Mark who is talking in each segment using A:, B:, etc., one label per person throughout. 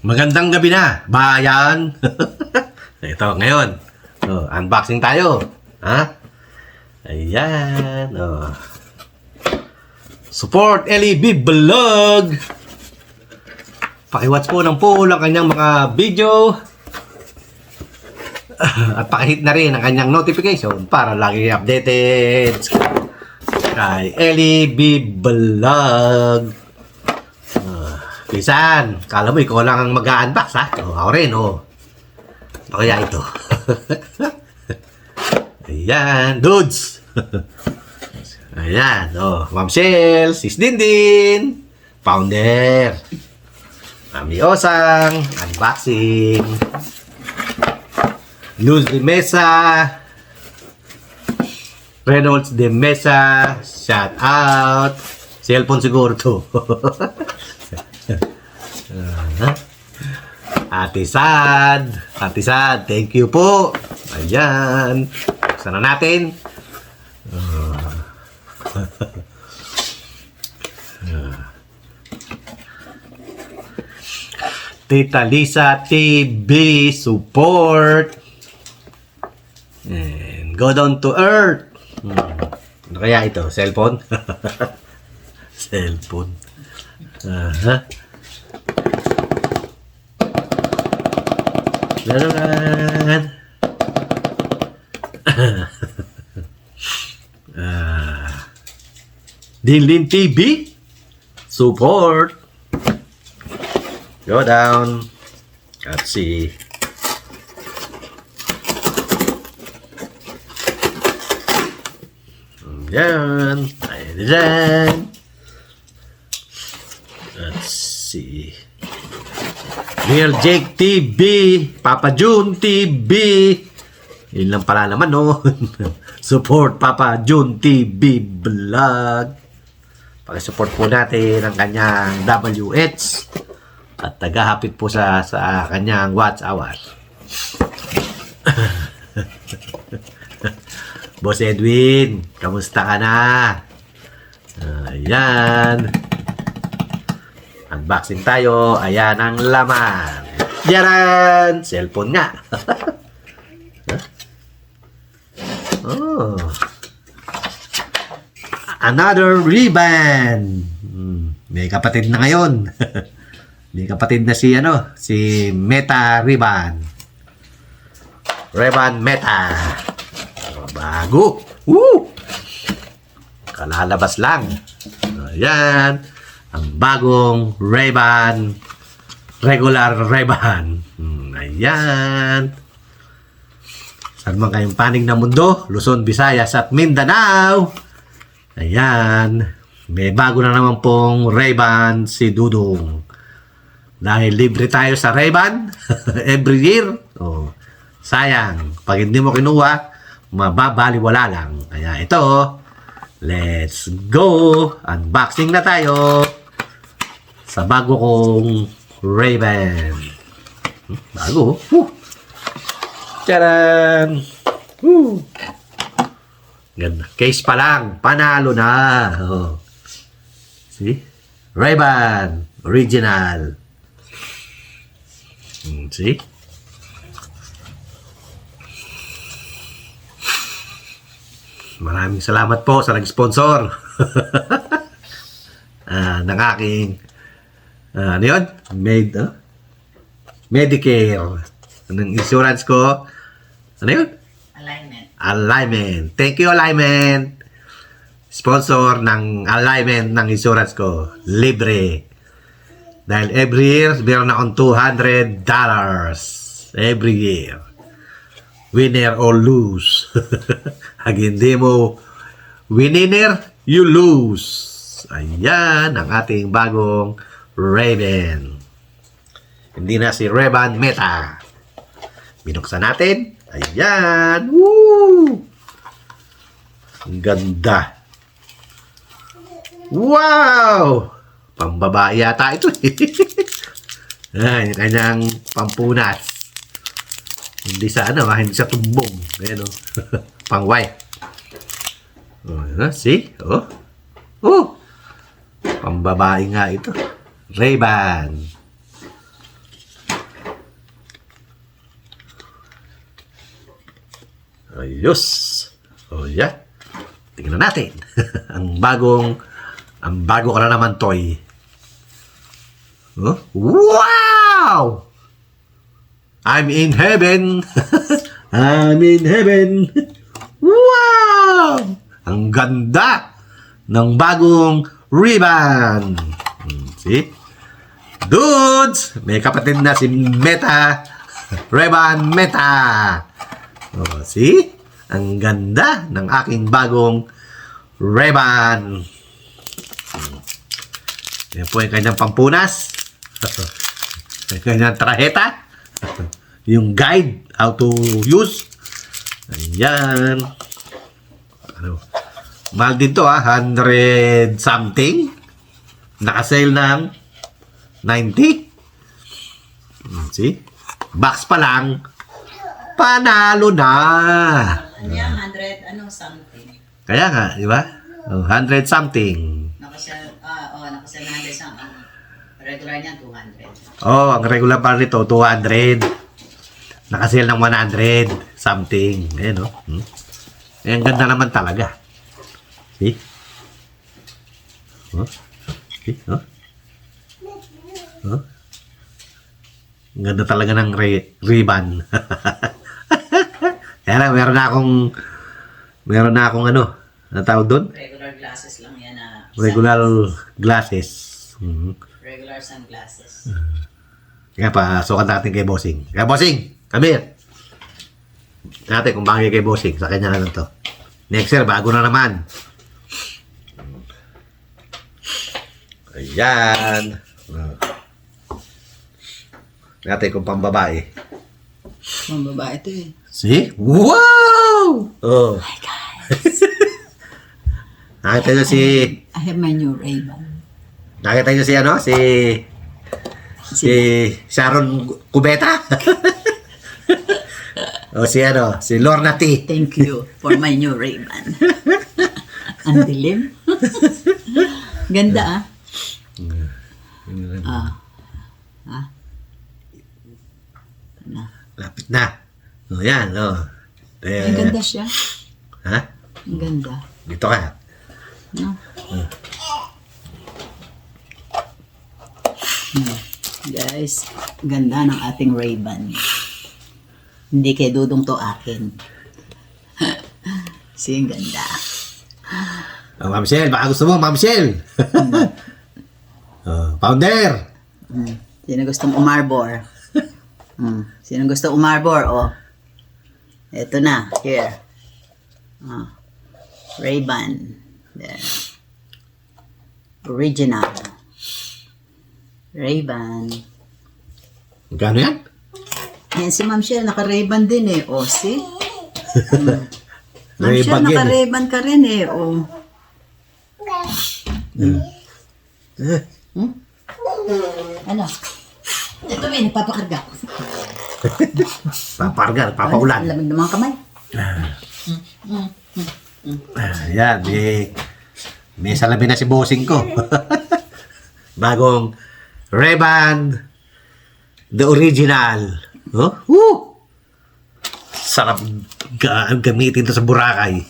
A: Magandang gabi na, bayan. Ito, ngayon. Unboxing tayo. Ha? Ayan. Support LEB Vlog. Pakiwatch po ng full ang kanyang mga video. At pakihit na rin ang kanyang notification para lagi updated kay LEB Vlog. Pisan, kala mo ikaw lang ang mag-unbox ha? Ako rin, Ano kaya ito? Ayan, dudes! Ayan, Ma'am Shell, Sis Dindin, Founder, Mami Osang, unboxing, Luz de Mesa, Reynolds de Mesa, shout out, cellphone siguro to. Ate Sad, thank you po. Ayan, buksan na natin. Tita Lisa TV support. And go down to earth. Ano kaya ito? Cellphone? Cellphone. Laruan. Dinlin TV support. Go down. Let's see. Yan. Ayan. Let's see. Real Jake TV, Papa June TV. Yun lang pala naman, Support Papa June TV Vlog. Pakisupport po natin ang kanyang WH at tagahapit po sa kanyang watch hour. Boss Edwin, kamusta ka na? Ayan. Unboxing tayo. Ayan ang laman. Yaran! Cellphone nga. Another ribbon. May kapatid na ngayon. May kapatid na si Meta Ribbon. Ribbon Meta. Bago. Woo! Kalalabas lang. Ayan. Ang bagong Ray-Ban, regular Ray-Ban. Ayan. Saan man kayong panig na mundo, Luzon, Visayas at Mindanao. Ayan. May bago na naman pong Ray-Ban si Dudong. Dahil libre tayo sa Ray-Ban every year. Sayang. Pag hindi mo kinuha, mababaliwala lang. Kaya ito, let's go. Unboxing na tayo. Sa bago kong Ray-Ban. Bago. Tcharan! Ganda. Case pa lang. Panalo na. See? Ray-Ban. Original. See? Maraming salamat po sa nag-sponsor. Ng aking ano yun? Medicare. Anong insurance ko? Ano yun? Alignment. Thank you, Alignment. Sponsor ng Alignment ng insurance ko. Libre. Dahil every year, meron akong $200. Every year. Winner or lose. Pag hindi mo winner, you lose. Ayan ang ating bagong Ray-Ban. Hindi na si Ray-Ban Meta. Binuksan natin. Ayan. Woo! Ang ganda. Wow! Pambabae yata ito. Ayan, yung kanyang pampunas. Hindi sa hindi sa tumbong. Ayan pang white. See? Pambabae nga ito. Ray-Ban. Ayos. O yan. Tingnan natin. ang bago ka na naman toy. Huh? Wow! I'm in heaven. I'm in heaven. Wow! Ang ganda ng bagong ribbon. See? Dudes! May kapatid na si Meta. Ray-Ban Meta. Oh, see? Ang ganda ng aking bagong Ray-Ban. Yan po yung kanyang pampunas. Yung kanyang traheta. Yung guide, how to use. Ayan. Ano? Mahal din to 100 something. Nakasale ng 90. See? Box pa lang. Panalo na.
B: Ano yan? 100 ano something.
A: Kaya nga, di ba? 100 something.
B: Nakasya na 100 something. Regular niya 200.
A: Oh, ang regular pa nito 200. Nakasale ng 100 something. Ayan, no? Eh, ang ganda naman talaga. See? Oh? See? Oh? Oh? Ang ganda talaga ng ribbon. Kaya lang, meron na akong ano tawag doon?
B: Regular glasses lang yan na.
A: Regular glasses.
B: Regular sunglasses.
A: Kaya pa, sukat natin kay Bossing. Kaya Bossing, come here. Natin kung bagay kay Bossing. Sa kanya na lang to. Next year, bago na naman. Ayan. Natin kung pambabae.
B: Mga babae ito eh.
A: See? Wow! Oh.
B: Hi guys.
A: Nakita nyo si...
B: I have my new Ray-Ban.
A: Nakita nyo si ano? Si Sharon Cubeta? O si ano? Si Lorna T.
B: Thank you for my new Ray-Ban. Ang dilim. Ganda
A: Lapit na. O yan, o.
B: Ang ganda siya.
A: Ha?
B: Ang ganda.
A: Dito ka.
B: No? Guys, ganda ng ating Ray-Ban. Hindi kay Dudong to akin. Ang ganda.
A: Oh, Ma'am Shell, baka gusto mo, Ma'am Shell. Founder.
B: Sino gustong umarbor? Sino gusto umarbor? Oh. Ito na. Here. Ray-Ban. There. Original. Ray-Ban.
A: Magkano yan?
B: Yan si Ma'am Shell, naka-Ray-Ban din eh. O, see? Ma'am
A: Ray-Ban
B: Shell,
A: yan eh.
B: naka-Ray-Ban ka rin eh. O. Ano? Ito may nagpapakarga.
A: Paparga,
B: Ang
A: papaulan.
B: lamig ng mga kamay.
A: Yan, may salamin na si bossing ko. Bagong Ray-Ban, the original. Oh? Woo! Sarap gamitin to sa Boracay.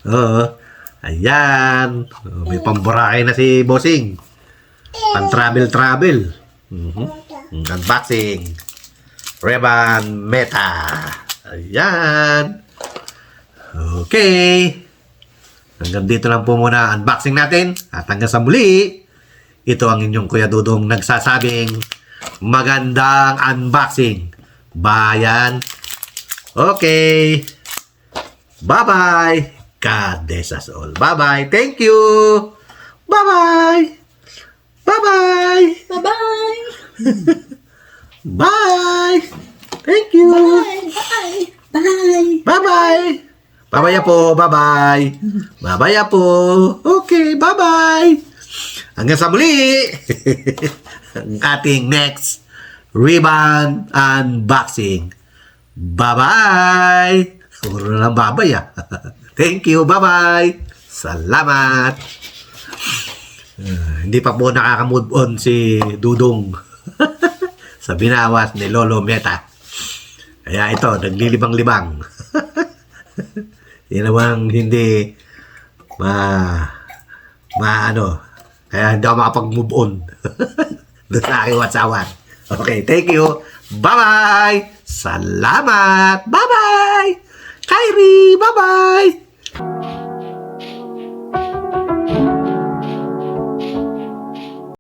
A: Oo. Ayan. Oh, may pang-Boracay na si bossing. Pan-travel. Unboxing. Ray-Ban Meta. Ayan. Okay. Hanggang dito lang po muna unboxing natin. At hanggang sa muli, ito ang inyong Kuya Dudong nagsasabing magandang unboxing. Bayan. Okay. Bye-bye. God bless us all. Bye-bye. Thank you. Bye-bye. Bye-bye.
B: Bye-bye!
A: Bye. Thank you.
B: Bye! Bye!
A: Bye-bye. Bye-bye po. Bye-bye. Bye-bye po. Okay. Bye-bye. Hanggang sa muli. Ang ating next ribbon unboxing. Bye-bye. Puro na lang babay ah. Thank you. Bye-bye. Salamat. Hindi pa po nakaka-move on si Dudong sa binawas ni Lolo Meta. Kaya ito, naglilibang-libang. Yan namang hindi ano, kaya hindi ako makapag-move on. Doon sa aking WhatsApp. Okay, thank you. Bye-bye! Salamat! Bye-bye! Kyrie! Bye-bye!